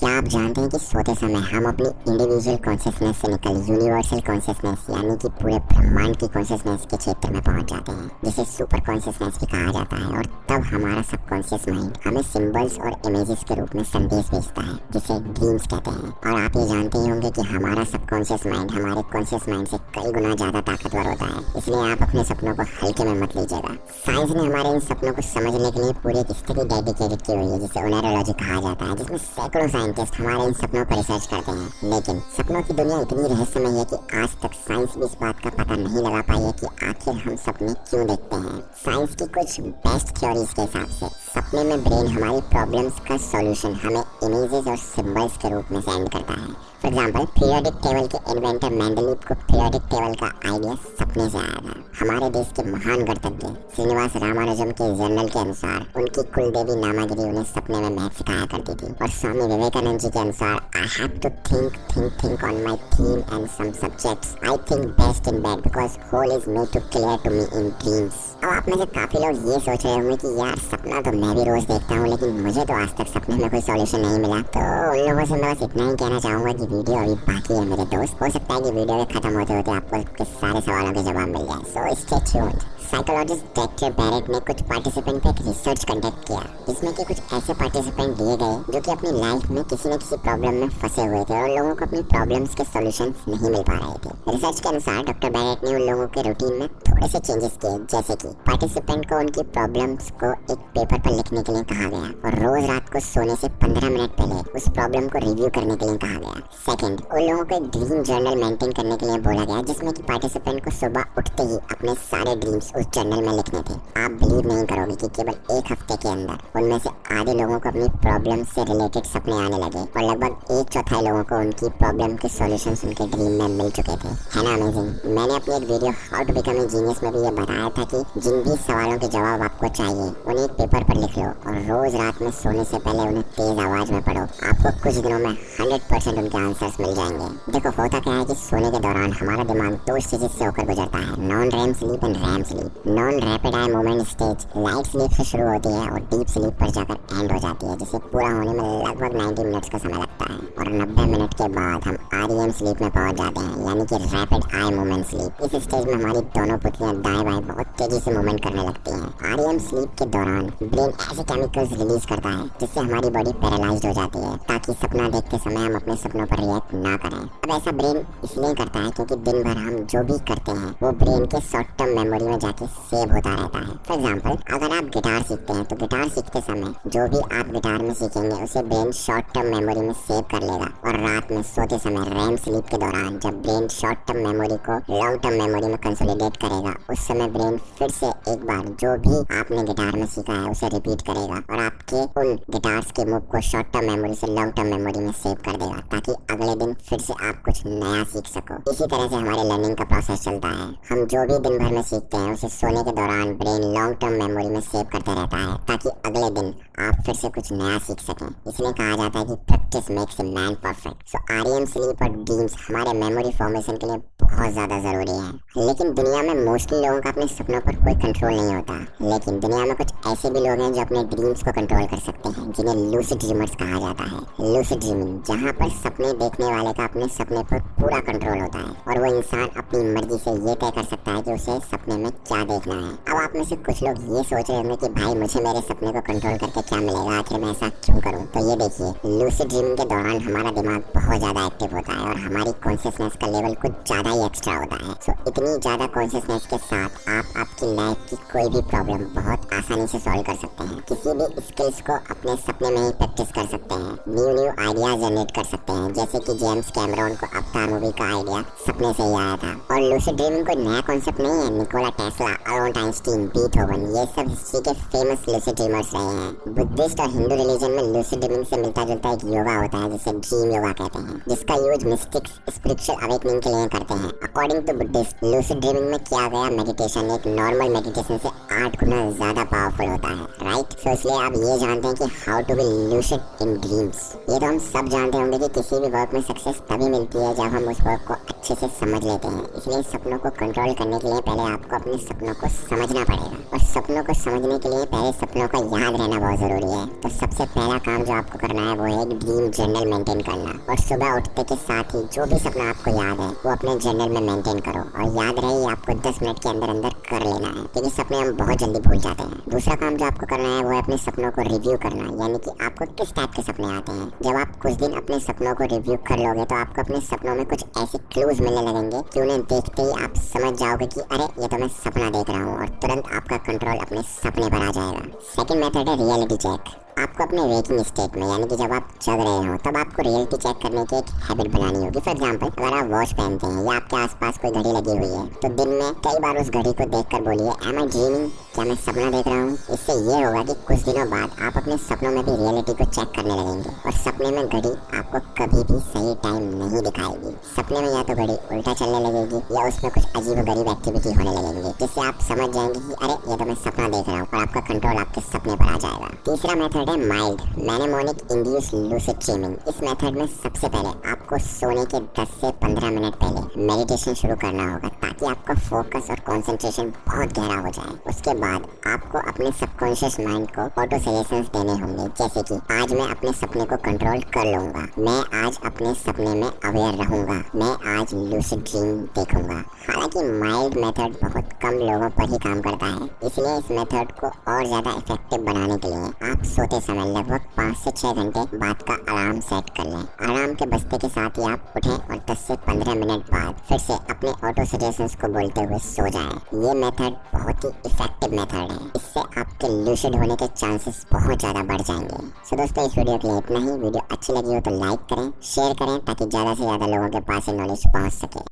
क्या आप जानते हैं कि सोते समय हम अपनी इंडिविजुअल कॉन्शियसनेस से निकल यूनिवर्सल कॉन्शियसनेस यानी कि पूरे ब्रह्मांड की कॉन्शियसनेस के क्षेत्र में पहुंच जाते हैं, जिसे सुपर कॉन्शियसनेस भी कहा जाता है। और तब हमारा सबकॉन्शियस माइंड हमें सिंबल्स और इमेजेस के रूप में संदेश भेजता है, जिसे ड्रीम्स कहते हैं। और आप ये जानते ही होंगे कि हमारा सबकॉन्शियस माइंड हमारे कॉन्शियस माइंड से कई गुना ज्यादा ताकतवर होता है, इसलिए आप अपने सपनों को हल्के में मत लीजिएगा। साइंस ने हमारे इन सपनों को समझने के लिए पूरी एक स्टडी डेडिकेटेड की हुई है, जिसे ओनेरोलॉजी कहा जाता है, जिसमें सैकड़ों साइंटिस्ट हमारे इन सपनों पर रिसर्च करते हैं। लेकिन सपनों की दुनिया इतनी रहस्यमय है कि आज तक साइंस भी इस बात का पता नहीं लगा पाई है कि आखिर हम सपने क्यों देखते हैं। साइंस की कुछ बेस्ट थ्योरीज के हिसाब से सपने में ब्रेन हमारी प्रॉब्लम्स का सॉल्यूशन हमें इमेजेस और सिंबल्स के रूप में सेंड करता है। फॉर एग्जाम्पल, पीरियोडिक टेबल के इन्वेंटर मेंडलीव को पीरियोडिक टेबल का आइडिया सपने से आया था। हमारे देश के महान गणितज्ञ श्रीनिवास रामानुजम के जर्नल के अनुसार उनकी कुलदेवी नामागिरी उन्हें सपने में मैथ सिखाया करती थी। और स्वामी विवेकानंद जी के अनुसार I have to think on my theme and some subjects. I think best in bed because whole is made to clear to me in dreams. अब आप में से काफी लोग ये सोच रहे होंगे कि यार सपना तो मैं भी रोज देखता हूँ, लेकिन मुझे तो आज तक सपने में कोई सॉल्यूशन नहीं मिला। तो उन लोगों से मैं बस इतना ही कहना चाहूंगा कि वीडियो अभी बाकी है मेरे दोस्त। हो सकता है कि वीडियो के खत्म होते होते आपको आपके सारे सवालों के जवाब मिल जाए। So stay tuned. Psychologist doctor Barrett ने कुछ पार्टिसिपेंट पे एक रिसर्च कंडक्ट किया, जिसमें कि कुछ ऐसे पार्टिसिपेंट लिए गए जो कि अपनी लाइफ में किसी न किसी प्रॉब्लम में फंसे हुए थे और लोगों को अपनी प्रॉब्लम्स के सॉल्यूशंस नहीं मिल पा रहे थे। रिसर्च के अनुसार डॉक्टर बैरेट ने उन लोगों के रूटीन में थोड़े से चेंजेस किए, जैसे कि पार्टिसिपेंट को उनकी प्रॉब्लम्स को एक पेपर पर लिखने के लिए कहा गया और रोज रात को सोने से 15 मिनट पहले उस प्रॉब्लम को रिव्यू करने के लिए कहा गया। सेकंड, उन लोगों को एक ड्रीम जर्नल मेंटेन करने के लिए बोला गया, जिसमें कि पार्टिसिपेंट को सुबह उठते ही अपने सारे ड्रीम्स उस जर्नल में लिखने थे। आप बिलीव नहीं करोगे कि केवल एक हफ्ते के अंदर उनमें से आधे लोगों को अपनी प्रॉब्लम से रिलेटेड सपने आने लगे और लगभग 1/4 लोगों को उनकी प्रॉब्लम के सॉल्यूशंस उनके ड्रीम में मिल चुके थे। है ना अमेजिंग? मैंने अपनी एक video how to become a genius में भी ये बताया था कि जिन भी सवालों के जवाब आपको चाहिए उन्हें एक पेपर पर लिख लो और रोज रात में सोने से पहले उन्हें तेज आवाज में पढ़ो। आपको कुछ दिनों में 100% उनके आंसर्स मिल जाएंगे। देखो, होता क्या है कि सोने के दौरान हमारा दिमाग 2 स्टेजेस से होकर गुजरता है, non REM sleep and REM sleep. Non rapid eye movement stage light sleep से शुरू होती है और डीप स्लीप पर जाकर एंड हो जाती है, जिसे पूरा होने में लगभग 90 मिनट का समय लगता है। और 90 मिनट के बाद हम REM स्लीप में पहुंच जाते हैं, यानी कि रैपिड आई मूवमेंट स्लीप। इस स्टेज में हमारी दोनों पुतलियां दाएं बाएं बहुत तेजी से मूवमेंट करने लगती हैं। REM स्लीप के दौरान ब्रेन ऐसे केमिकल्स रिलीज करता है जिससे हमारी बॉडी पैरालाइज्ड हो जाती है, ताकि सपना देखते समय हम अपने सपनों पर रिएक्ट ना करें। अब ऐसा ब्रेन इसलिए करता है क्योंकि दिन भर हम जो भी करते हैं वो ब्रेन के शॉर्ट टर्म मेमोरी में जाके सेव होता रहता है। फॉर एग्जाम्पल, अगर आप गिटार सीखते हैं तो गिटार सीखते समय जो भी आप गिटार में सीखेंगे उसे ब्रेन शॉर्ट टर्म मेमोरी में सेव कर लेगा और रात में सोते समय रैम स्लीप के दौरान जब ब्रेन शॉर्ट टर्म मेमोरी को लॉन्ग टर्म मेमोरी में कंसोलिडेट करेगा, उस समय ब्रेन फिर से एक बार जो भी आपने गिटार में सीखा है उसे रिपीट करेगा और आपके उन गिटार्स के मूव को शॉर्ट टर्म मेमोरी से लॉन्ग टर्म मेमोरी में सेव कर देगा, ताकि अगले दिन फिर से आप कुछ नया सीख सको। इसी तरह से हमारे लर्निंग का प्रोसेस चलता है। हम जो भी दिन भर में सीखते हैं उसे सोने के दौरान ब्रेन लॉन्ग टर्म मेमोरी में सेव करते रहता है, ताकि अगले दिन आप फिर से कुछ नया सीख सकें। इसलिए कहा जाता है कि practice makes a man perfect. So REM sleep और ड्रीम्स हमारे मेमोरी फॉर्मेशन के लिए बहुत ज्यादा जरूरी है। लेकिन दुनिया में मोस्टली लोगों का अपने सपनों पर कोई कंट्रोल नहीं होता। लेकिन दुनिया में कुछ ऐसे भी लोग हैं जो अपने ड्रीम्स को कंट्रोल कर सकते हैं, जिन्हें लूसिड ड्रीमर्स कहा जाता है। लूसिड ड्रीमिंग, जहाँ पर सपने देखने वाले का अपने सपने पर पूरा कंट्रोल होता है और वो इंसान अपनी मर्जी से ये तय कर सकता है कि उसे सपने में क्या देखना है। अब आप में से कुछ लोग ये सोच रहे होंगे कि भाई मुझे मेरे सपने को कंट्रोल करके क्या मिलेगा, आखिर मैं ऐसा क्यों करूं? तो ये देखिए, लूसिड ड्रीमिंग के दौरान हमारा दिमाग बहुत ज्यादा एक्टिव होता है और हमारी कॉन्शियसनेस का लेवल कुछ ज्यादा ही एक्स्ट्रा होता है। सो इतनी ज्यादा कॉन्शियसनेस के साथ आप आपकी लाइफ की कोई भी प्रॉब्लम बहुत आसानी से सॉल्व कर सकते हैं। किसी भी स्किल्स को अपने सपने में ही प्रैक्टिस कर सकते हैं। न्यू आइडिया जनरेट कर सकते हैं, जैसे कि जेम्स कैमरॉन को अवतार मूवी का आइडिया सपने से ही आया था। और लूसिड ड्रीमिंग कोई नया कॉन्सेप्ट नहीं है। Nikola Tesla, Albert Einstein, Beethoven, ये सब हिस्ट्री के फेमस लूसिड ड्रीमर्स रहे हैं। बुद्धिस्ट और हिंदू रिलीजन में लूसिड ड्रीमिंग से मिलता जुलता एक योगा होता है जिसे ड्रीम योगा कहते हैं, जिसका यूज मिस्टिक्स स्पिरिचुअल अवेकनिंग के लिए करते हैं। According to Buddhist, lucid dreaming में किया गया मेडिटेशन एक नॉर्मल मेडिटेशन से 8 गुना ज्यादा पावरफुल होता है, राइट? सो इसलिए आप ये जानते हैं कि how to be lucid in dreams. ये तो हम सब जानते होंगे कि किसी भी वर्क में सक्सेस तभी मिलती है जब हम उस वर्क को अच्छे से समझ लेते हैं। इसलिए सपनों को कंट्रोल करने के लिए पहले आपको अपने सपनों को समझना पड़ेगा और सपनों को समझने के लिए पहले सपनों का याद रहना बहुत जरूरी है। तो सबसे पहला काम जो आपको करना है वो है एक ड्रीम ड्रीम जर्नल मेंटेन करना, और सुबह उठते के साथ ही जो भी सपना आपको याद है वो अपने जर्नल में मेंटेन करो, और याद रहे ये आपको 10 मिनट के अंदर अंदर कर लेना है, क्योंकि सपने हम बहुत जल्दी भूल जाते हैं। दूसरा काम जो आपको करना है वो है अपने सपनों को रिव्यू करना, यानी कि आपको किस टाइप के सपने आते हैं। जब आप कुछ दिन अपने सपनों को रिव्यू कर लोगे तो आपको अपने सपनों में कुछ ऐसे क्लूज मिलने लगेंगे कि उन्हें देखते ही आप समझ जाओगे कि अरे ये तो मैं सपना देख रहा हूँ, और तुरंत आपका कंट्रोल अपने सपने पर आ जाएगा। सेकंड मेथड है रियलिटी चेक। आपको अपने वेकिंग स्टेट में, यानी कि जब आप जग रहे हो, तब आपको रियलिटी चेक करने की एक हैबिट बनानी होगी। फॉर एग्जांपल, अगर आप वॉच पहनते हैं या आपके आसपास कोई घड़ी लगी हुई है, तो दिन में कई बार उस घड़ी को देखकर बोलिए एम आई ड्रीमिंग, क्या मैं सपना देख रहा हूँ। इससे ये होगा कि कुछ दिनों बाद आप अपने सपनों में भी रियलिटी को चेक करने लगेंगे, और सपने में घड़ी आपको कभी भी सही टाइम नहीं दिखाएगी। सपने में या तो घड़ी उल्टा चलने लगेगी या उसमें कुछ अजीबोगरीब एक्टिविटी होने लगेंगी, जिससे आप समझ जाएंगे कि अरे ये तो मैं सपना देख रहा हूँ, और आपका कंट्रोल आपके सपने पर आ जाएगा। तीसरा मेथड है माइल्ड मैनेमोनिक इंड्यूस लूसिड ड्रीमिंग। इस मेथड में सबसे पहले आपको सोने के 10 से 15 मिनट पहले मेडिटेशन शुरू करना होगा, ताकि आपका फोकस और कंसंट्रेशन बहुत गहरा हो जाए। उसके बाद आपको अपने सबकॉन्शियस माइंड को ऑटो सजेशंस देने होंगे, जैसे कि आज मैं अपने सपने को कंट्रोल कर लूंगा, मैं आज अपने सपने में अवेयर रहूंगा, मैं आज लूसिड ड्रीम देखूंगा। हालांकि माइल्ड मेथड बहुत कम लोगों पर ही काम करता है, इसलिए इस मेथड को और ज्यादा इफेक्टिव बनाने के लिए आप सोते समय लगभग 5 से 6 घंटे बाद का अलार्म सेट कर लें। अलार्म के बजते के साथ ही आप उठें और 10 से 15 मिनट बाद फिर से अपने ऑटो सजेशंस को बोलते हुए सो जाएं। ये मेथड बहुत ही इफेक्टिव मेथड है, इससे आपके लूसिड होने के चांसेस बहुत ज़्यादा बढ़ जाएंगे। सो दोस्तों, इस वीडियो के लिए इतना ही। वीडियो अच्छी लगी हो तो लाइक करें, शेयर करें, ताकि ज़्यादा से ज़्यादा लोगों के पास ये नॉलेज पहुँच सके।